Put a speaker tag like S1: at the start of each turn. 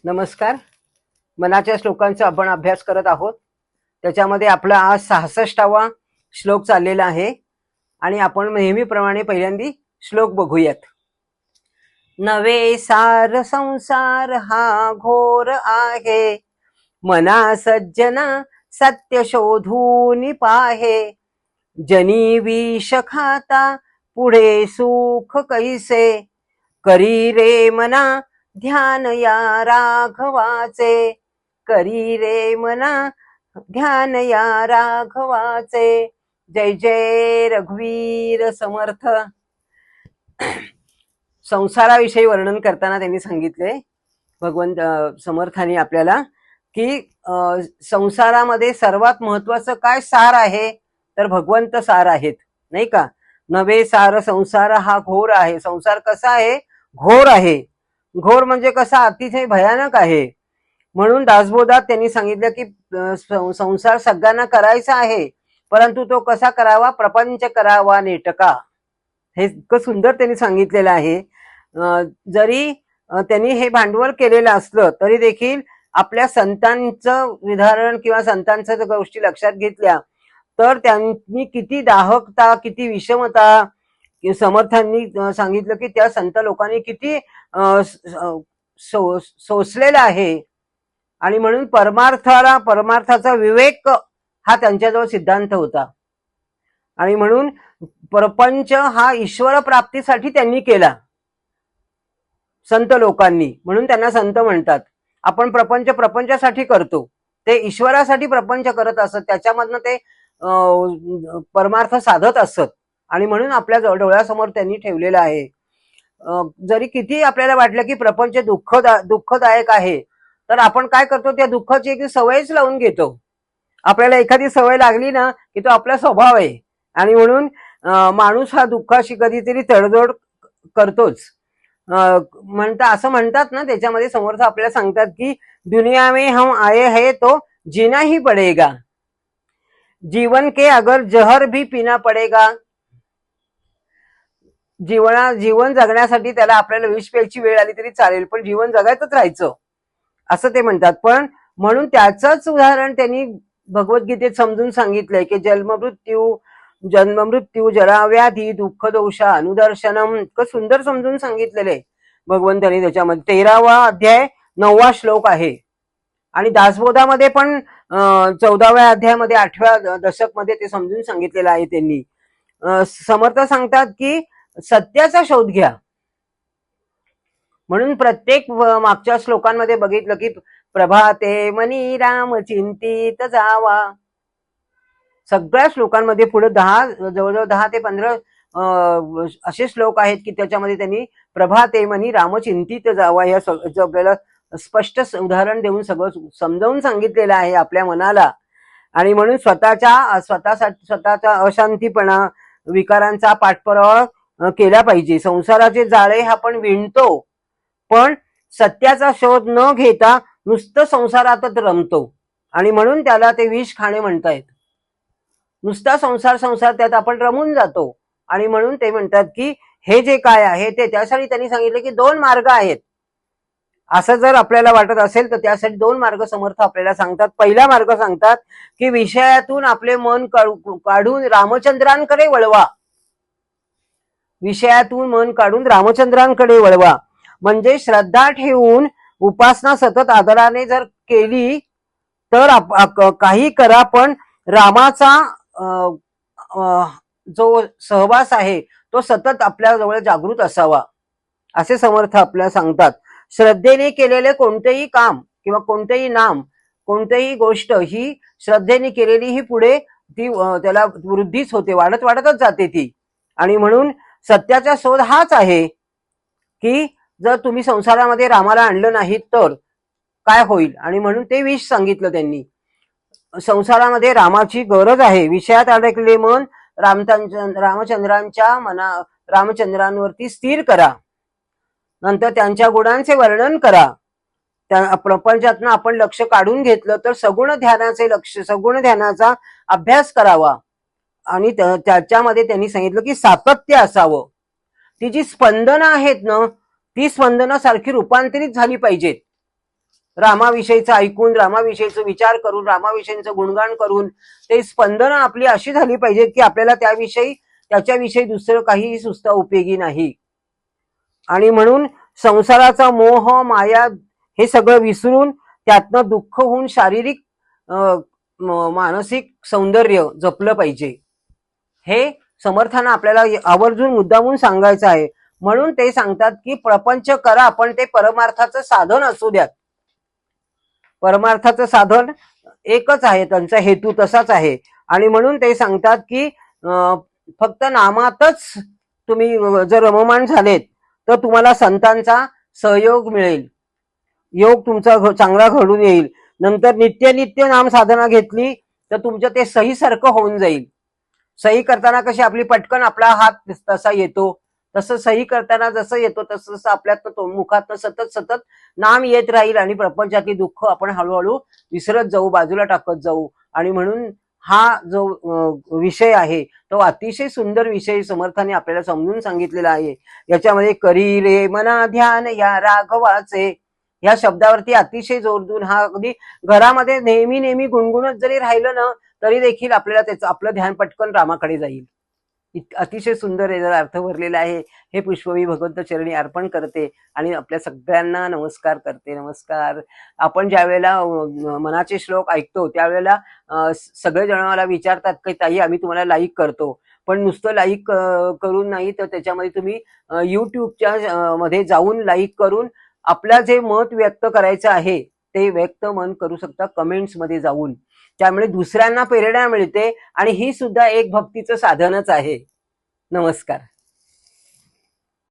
S1: नमस्कार. मनाच्या श्लोकांचा आपण अभ्यास करत आहोत. त्याच्यामध्ये आपला आज 66वा श्लोक चाललेला आहे आणि आपण नेहमीप्रमाणे पहिल्यांदी श्लोक बघूयात. नवे सार संसार हा घोर आहे, मना सज्जना सत्य शोधून पाहे. जनी विष खाता पुढे सुख कैसे, करी रे मना ध्यान या राघवाचे. करी रे मना ध्यान या राघवाचे. जय जय रघुवीर समर्थ. संसाराविषयी वर्णन करताना त्यांनी सांगितले भगवंत समर्थांनी आपल्याला की संसारामध्ये सर्वात महत्वाचं काय सार आहे तर भगवंत सार आहेत, नाही का. नवे सार संसार हा घोर आहे. संसार कसा आहे? घोर आहे. घोर म्हणजे कसा? अतिशय भयानक आहे. म्हणून दासबोधात त्यांनी सांगितलं की संसार सगळ्यांना करायचा आहे, परंतु तो कसा करावा? प्रपंच करावा नेटका. हे इतकं सुंदर त्यांनी सांगितलेलं आहे. जरी त्यांनी हे भांडवल केलेलं असलं तरी देखील आपल्या संतांचं विधारण किंवा संतांच्या जर गोष्टी लक्षात घेतल्या तर त्यांनी किती दाहकता, किती विषमता समर्थांनी सांगितलं की त्या संत लोकांनी किती सोसलेला आहे. आणि म्हणून परमार्थाचा विवेक हा त्यांच्याजवळ सिद्धांत होता. आणि म्हणून प्रपंच हा ईश्वर प्राप्तीसाठी त्यांनी केला संत लोकांनी, म्हणून त्यांना संत म्हणतात. आपण प्रपंचासाठी करतो, ते ईश्वरासाठी प्रपंच करत असत, त्याच्यामधनं ते परमार्थ साधत असत. आणि म्हणून आपल्या डोळ्यासमोर त्यांनी ठेवलेलं आहे. जरी किती आपल्याला वाटलं की प्रपंच दुःखदायक आहे तर आपण काय करतो? त्या दुःखाची एक सवयच लावून घेतो. आपल्याला एखादी सवय लागली ना की तो आपला स्वभाव आहे. आणि म्हणून माणूस हा दुःखाशी कधीतरी तडजोड करतोच. असं म्हणतात ना, त्याच्यामध्ये समर्थ आपल्याला सांगतात की दुनिया में हम आए हैं तो जीना ही पड़ेगा, जीवन के अगर जहर भी पीना पड़ेगा. जीवन जगण्यासाठी त्याला आपल्याला विष प्यायची वेळ आली तरी चालेल, पण जीवन जगायचंच राहायचं असं ते म्हणतात. पण म्हणून त्याचंच उदाहरण त्यांनी भगवद्गीतेत समजून सांगितलंय की जन्ममृत्यू जराव्याधी दुःख दोषा अनुदर्शनम. इतकं सुंदर समजून सांगितलेलं आहे भगवंतांनी. त्याच्यामध्ये 13वा अध्याय 9वा श्लोक आहे. आणि दासबोधामध्ये पण 14व्या अध्यायामध्ये 8व्या दशक मध्ये ते समजून सांगितलेलं आहे त्यांनी. समर्थ सांगतात की सत्याचा शोध घ्या. म्हणून प्रत्येक मागच्या श्लोकांमध्ये बघितलं की प्रभाते मनी राम चिंतित जावा. सगळ्या श्लोकांमध्ये पुढे जवळजवळ 10 ते 15 असे श्लोक आहेत की त्याच्यामध्ये त्यांनी प्रभाते मनी राम चिंतित जावा या आपल्याला स्पष्ट उदाहरण देऊन सगळं समजावून सांगितलेलं आहे आपल्या मनाला. आणि म्हणून स्वतःचा अशांतीपणा, विकारांचा पाठपुरावा केला पाहिजे. संसाराचे जाळे आपण विणतो, पण सत्याचा शोध न घेता नुसतं संसारातच रमतो. आणि म्हणून त्याला ते विष खाणे म्हणतायत. नुसता संसार त्यात आपण रमून जातो. आणि म्हणून ते म्हणतात की हे जे काय आहे ते, त्यासाठी त्यांनी सांगितलं की 2 मार्ग आहेत. असं जर आपल्याला वाटत असेल तर त्यासाठी 2 मार्ग समर्थ आपल्याला सांगतात. पहिला मार्ग सांगतात की विषयातून आपले मन काढून रामचंद्रांकडे वळवा. विषयातून मन काढून रामचंद्रांकडे वळवा. म्हणजे श्रद्धा ठेवून उपासना सतत आदराने जर केली तर काही करा, पण रामाचा जो सहवास आहे तो सतत आपल्या जवळ जागृत असावा, असे समर्थ आपल्याला सांगतात. श्रद्धेने केलेले कोणतेही काम किंवा कोणतेही नाम, कोणतीही गोष्ट ही श्रद्धेने केलेली ही पुढे ती त्याला वृद्धीच होते, वाढतच जाते ती. आणि म्हणून सत्याचा शोध हाच आहे की जर तुम्ही संसारामध्ये रामाला आणलं नाही तर काय होईल. आणि म्हणून ते विष सांगितलं त्यांनी. संसारामध्ये रामाची गरज आहे. विषयात अडकले मन रामचंद्रांवरती स्थिर करा. नंतर त्यांच्या गुणांचे वर्णन करा. त्या प्रपंचातनं आपण लक्ष काढून घेतलं तर सगुण ध्यानाचा अभ्यास करावा. आणि त्याच्यामध्ये त्यांनी सांगितलं की सातत्य असावं. ती जी स्पंदनं आहेत ना, ती स्पंदनं सारखी रूपांतरित झाली पाहिजेत. रामाविषयीचं ऐकून, रामाविषयीचं विचार करून, रामाविषयीचं गुणगान करून ते स्पंदन आपली अशी झाली पाहिजे की आपल्याला त्याच्याविषयी दुसरं काहीही सुचता उपयोगी नाही. आणि म्हणून संसाराचा मोह, माया हे सगळं विसरून त्यातनं दुःख होऊन शारीरिक मानसिक सौंदर्य जपलं पाहिजे. हे समर्थांना आपल्याला आवर्जून मुद्दामून सांगायचं आहे. म्हणून ते सांगतात की प्रपंच करा, पण ते परमार्थाचं साधन असू द्यात. परमार्थाचं साधन एकच आहे, त्यांचा हेतू तसाच आहे. आणि म्हणून ते सांगतात की फक्त नामातच तुम्ही जर रममाण झालेत तर तुम्हाला संतांचा सहयोग मिळेल, योग तुमचा चांगला घडून येईल. नंतर नित्य नाम साधना घेतली तर तुमचं ते सहीसारखं होऊन जाईल. सही करताना कशी आपली पटकन आपला हात तसा येतो, तसं सही करताना जसं येतो तसं आपल्यात मुखात सतत नाम येत राहील आणि प्रपंचातली दुःख आपण हळूहळू विसरत जाऊ, बाजूला टाकत जाऊ. आणि म्हणून हा जो विषय आहे तो अतिशय सुंदर विषय समर्थाने आपल्याला समजून सांगितलेला आहे. याच्यामध्ये करी रे मना ध्यान या राघवाचे ह्या शब्दावरती अतिशय जोर देऊन हा अगदी घरामध्ये नेहमी गुणगुणत जरी राहिलं ना तरी देखील आपल्याला त्याचं आपलं ध्यान पटकन रामाकडे जाईल. अतिशय सुंदर याचा अर्थ भरलेला आहे. हे पुष्प मी भगवंत चरणी अर्पण करते आणि आपल्या सगळ्यांना नमस्कार करते. नमस्कार. आपण ज्या वेळेला मनाचे श्लोक ऐकतो त्यावेळेला सगळे जण मला विचारतात की ताई आम्ही तुम्हाला लाईक करतो, पण नुसतं लाईक करून नाही तर त्याच्यामध्ये तुम्ही युट्यूबच्या मध्ये जाऊन लाईक करून आपलं जे मत व्यक्त करायचं आहे ते व्यक्त मन करू शकता कमेंट्स मध्ये जाऊन. त्यामुळे दुसऱ्यांना प्रेरणा मिळते आणि ही सुद्धा एक भक्तीचं साधनच आहे. नमस्कार.